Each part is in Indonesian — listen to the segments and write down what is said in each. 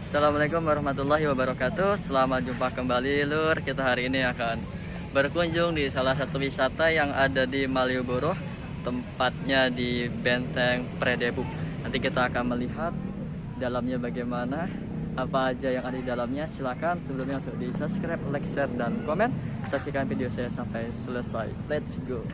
Assalamualaikum warahmatullahi wabarakatuh. Selamat jumpa kembali Lur. Kita hari ini akan berkunjung di salah satu wisata yang ada di Malioboro, tepatnya di Benteng Predebuk. Nanti kita akan melihat dalamnya bagaimana, apa aja yang ada di dalamnya. Silakan sebelumnya untuk di subscribe, like, share, dan komen. Saksikan video saya sampai selesai. Let's go.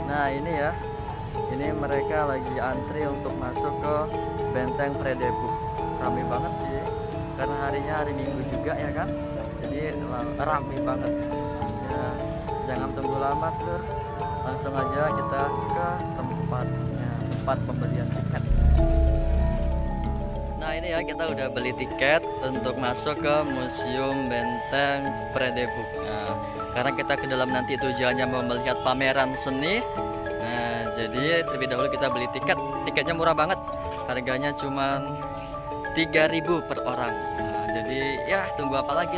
Nah ini ya, ini mereka lagi antri untuk masuk ke Benteng Predebuk. Rame banget sih, karena harinya hari Minggu juga ya kan, jadi rame banget ya. Jangan tunggu lama Lur, langsung aja kita ke tempatnya, tempat pembelian tiket. Nah ini ya, kita udah beli tiket untuk masuk ke Museum Benteng Predebuk. Nah, karena kita ke dalam nanti tujuannya mau melihat pameran seni. Nah, jadi terlebih dahulu kita beli tiket. Tiketnya murah banget, harganya cuma 3.000 per orang. Nah, jadi ya tunggu apa lagi?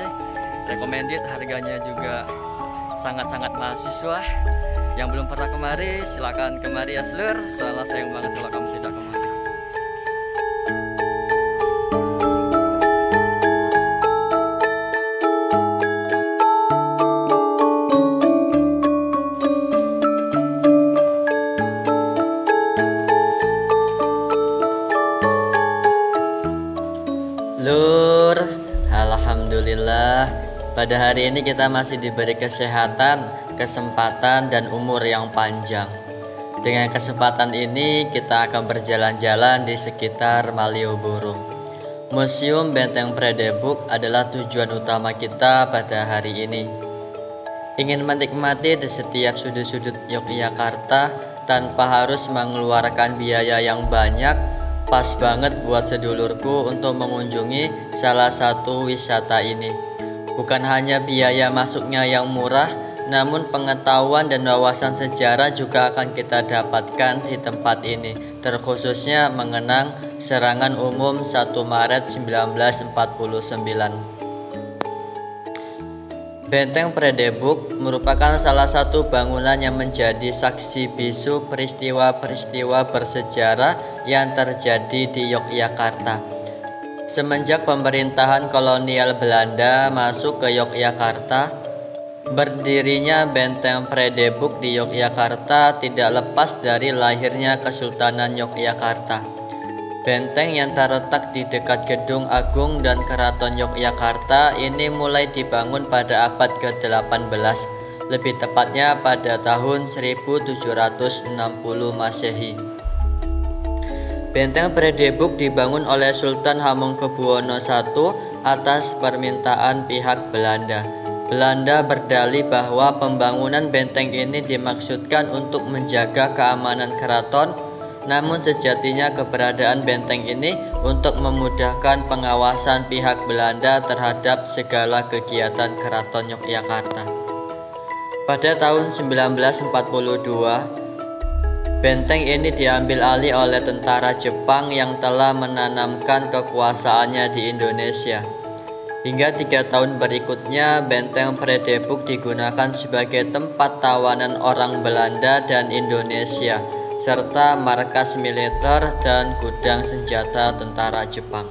Recommended, harganya juga sangat-sangat mahasiswa. Yang belum pernah kemari, silakan kemari ya Lur. Soalnya sayang banget kalau kamu tidak kemari. Lur, alhamdulillah pada hari ini kita masih diberi kesehatan, kesempatan, dan umur yang panjang. Dengan kesempatan ini kita akan berjalan-jalan di sekitar Malioboro. Museum Benteng Predebuk adalah tujuan utama kita pada hari ini. Ingin menikmati di setiap sudut-sudut Yogyakarta tanpa harus mengeluarkan biaya yang banyak. Pas banget buat sedulurku untuk mengunjungi salah satu wisata ini. Bukan hanya biaya masuknya yang murah, namun pengetahuan dan wawasan sejarah juga akan kita dapatkan di tempat ini, terkhususnya mengenang serangan umum 1 Maret 1949. Benteng Predebuk merupakan salah satu bangunan yang menjadi saksi bisu peristiwa-peristiwa bersejarah yang terjadi di Yogyakarta. Semenjak pemerintahan kolonial Belanda masuk ke Yogyakarta, berdirinya Benteng Predebuk di Yogyakarta tidak lepas dari lahirnya Kesultanan Yogyakarta. Benteng yang terletak di dekat Gedung Agung dan Keraton Yogyakarta ini mulai dibangun pada abad ke-18, lebih tepatnya pada tahun 1760 Masehi. Benteng Predebuk dibangun oleh Sultan Hamengkubuwono I atas permintaan pihak Belanda. Belanda berdalih bahwa pembangunan benteng ini dimaksudkan untuk menjaga keamanan keraton. Namun sejatinya keberadaan benteng ini untuk memudahkan pengawasan pihak Belanda terhadap segala kegiatan Keraton Yogyakarta. Pada tahun 1942, benteng ini diambil alih oleh tentara Jepang yang telah menanamkan kekuasaannya di Indonesia. Hingga 3 tahun berikutnya, Benteng Predebuk digunakan sebagai tempat tawanan orang Belanda dan Indonesia, serta markas militer dan gudang senjata tentara Jepang.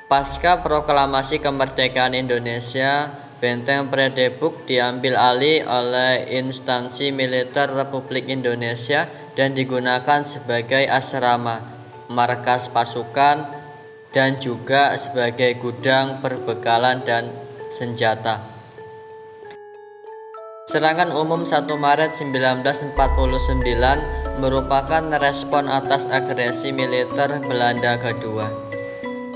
Pasca proklamasi kemerdekaan Indonesia, Benteng Predebuk diambil alih oleh instansi militer Republik Indonesia dan digunakan sebagai asrama, markas pasukan, dan juga sebagai gudang perbekalan dan senjata. Serangan umum 1 Maret 1949 merupakan respon atas agresi militer Belanda kedua.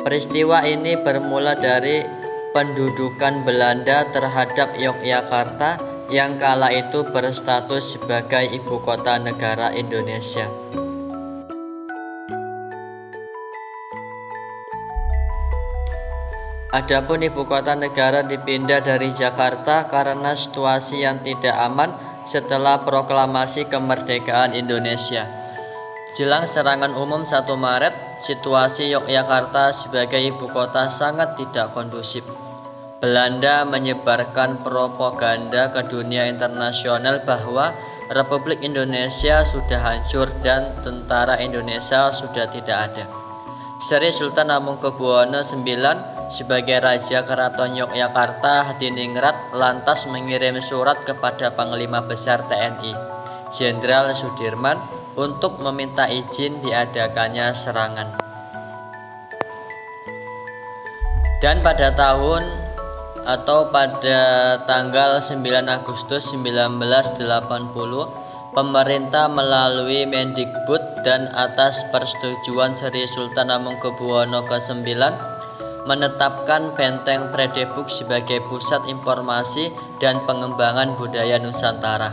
Peristiwa ini bermula dari pendudukan Belanda terhadap Yogyakarta yang kala itu berstatus sebagai ibu kota negara Indonesia. Adapun ibu kota negara dipindah dari Jakarta karena situasi yang tidak aman setelah proklamasi kemerdekaan Indonesia. Jelang serangan umum 1 Maret, situasi Yogyakarta sebagai ibu kota sangat tidak kondusif. Belanda menyebarkan propaganda ke dunia internasional bahwa Republik Indonesia sudah hancur dan tentara Indonesia sudah tidak ada. Sri Sultan Hamengkubuwono IX sebagai Raja Keraton Yogyakarta Hadiningrat lantas mengirim surat kepada Panglima Besar TNI, Jenderal Sudirman, untuk meminta izin diadakannya serangan. Dan pada tanggal 9 Agustus 1980, pemerintah melalui Mendikbud dan atas persetujuan Sri Sultan Hamengkubuwono ke-9 menetapkan Benteng Predebuk sebagai pusat informasi dan pengembangan budaya Nusantara.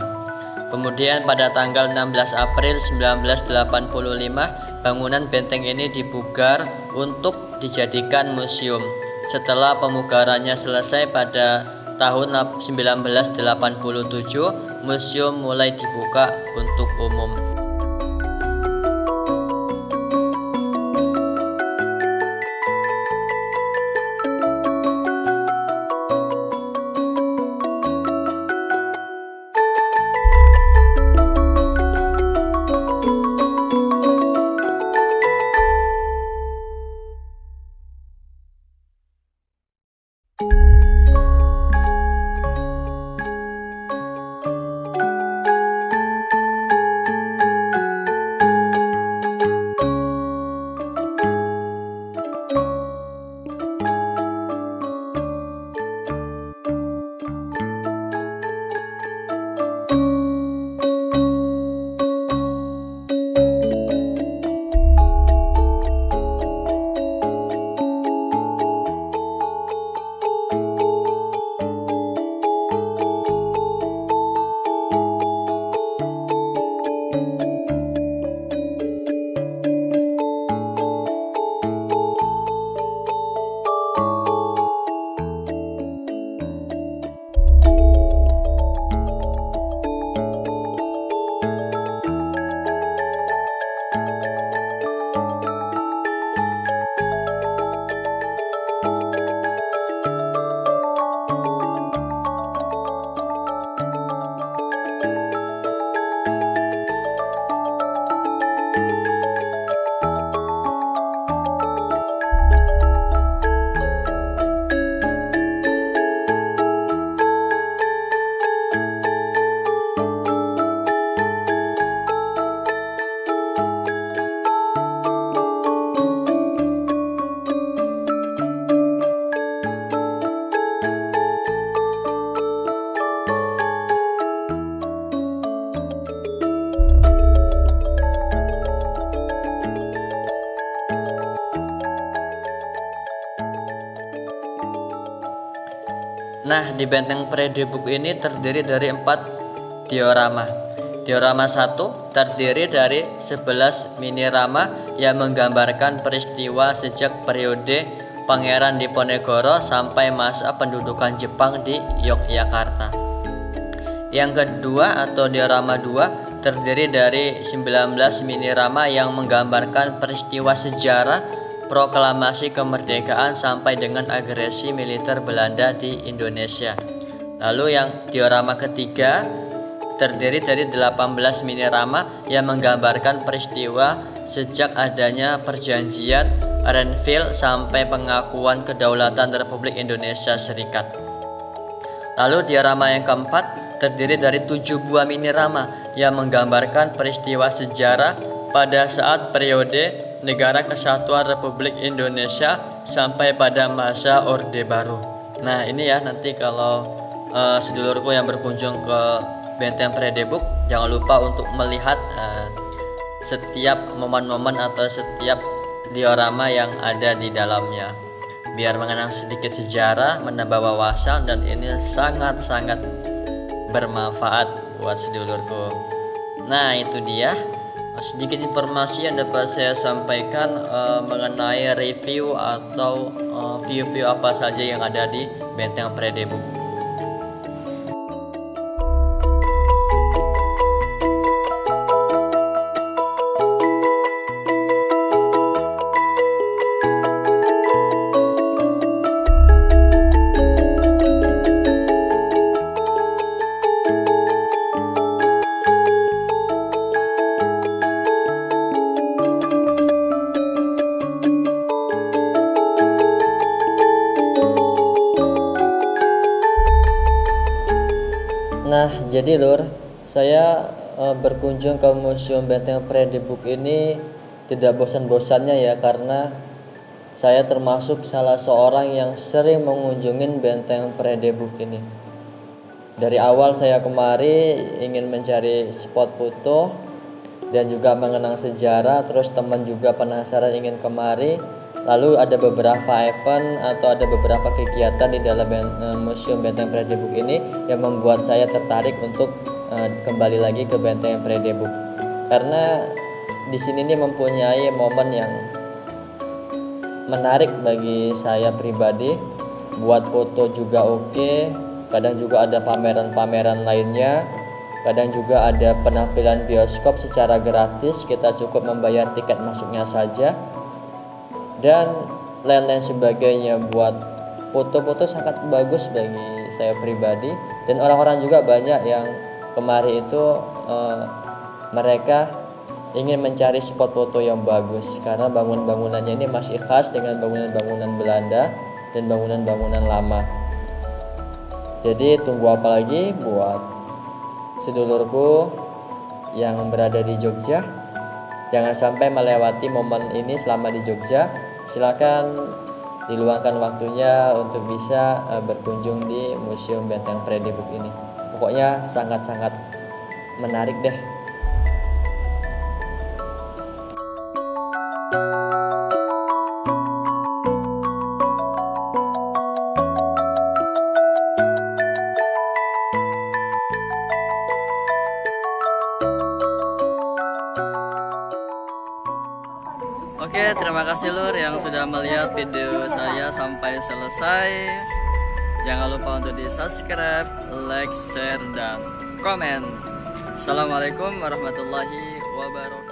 Kemudian pada tanggal 16 April 1985, bangunan benteng ini dipugar untuk dijadikan museum. Setelah pemugarannya selesai pada tahun 1987, museum mulai dibuka untuk umum. Nah, di Benteng Predebuk ini terdiri dari 4 diorama. Diorama 1 terdiri dari 11 minirama yang menggambarkan peristiwa sejak periode Pangeran Diponegoro sampai masa pendudukan Jepang di Yogyakarta. Yang kedua atau diorama 2 terdiri dari 19 minirama yang menggambarkan peristiwa sejarah proklamasi kemerdekaan sampai dengan agresi militer Belanda di Indonesia. Lalu yang diorama ketiga terdiri dari 18 minirama yang menggambarkan peristiwa sejak adanya perjanjian Renville sampai pengakuan kedaulatan Republik Indonesia Serikat. Lalu diorama yang keempat terdiri dari 7 buah minirama yang menggambarkan peristiwa sejarah pada saat periode Negara Kesatuan Republik Indonesia sampai pada masa Orde Baru. Nah, ini ya, nanti kalau sedulurku yang berkunjung ke Benteng Predebuk, jangan lupa untuk melihat setiap momen-momen atau setiap diorama yang ada di dalamnya, biar mengenang sedikit sejarah, menambah wawasan, dan ini sangat-sangat bermanfaat buat sedulurku. Nah, itu dia Sedikit informasi yang dapat saya sampaikan mengenai review atau view-view apa saja yang ada di Benteng Predebook. Nah, jadi Lur, saya berkunjung ke Museum Benteng Predebook ini tidak bosan-bosannya ya, karena saya termasuk salah seorang yang sering mengunjungi Benteng Predebook ini. Dari awal saya kemari ingin mencari spot foto dan juga mengenang sejarah, terus teman juga penasaran ingin kemari. Lalu ada beberapa event atau ada beberapa kegiatan di dalam Museum Benteng Predebook ini yang membuat saya tertarik untuk kembali lagi ke Benteng Predebook. Karena di sini nih mempunyai momen yang menarik bagi saya pribadi. Buat foto juga oke, kadang juga ada pameran-pameran lainnya. Kadang juga ada penampilan bioskop secara gratis, kita cukup membayar tiket masuknya saja. Dan lain-lain sebagainya. Buat foto-foto sangat bagus bagi saya pribadi. Dan orang-orang juga banyak yang kemari itu mereka ingin mencari spot foto yang bagus, karena bangunan-bangunannya ini masih khas dengan bangunan-bangunan Belanda dan bangunan-bangunan lama. Jadi tunggu apa lagi buat sedulurku yang berada di Jogja, jangan sampai melewati momen ini selama di Jogja. Silakan diluangkan waktunya untuk bisa berkunjung di Museum Benteng Predebook ini. Pokoknya sangat-sangat menarik deh. Oke, terima kasih Lur yang sudah melihat video saya sampai selesai. Jangan lupa untuk di subscribe, like, share, dan komen. Assalamualaikum warahmatullahi wabarakatuh.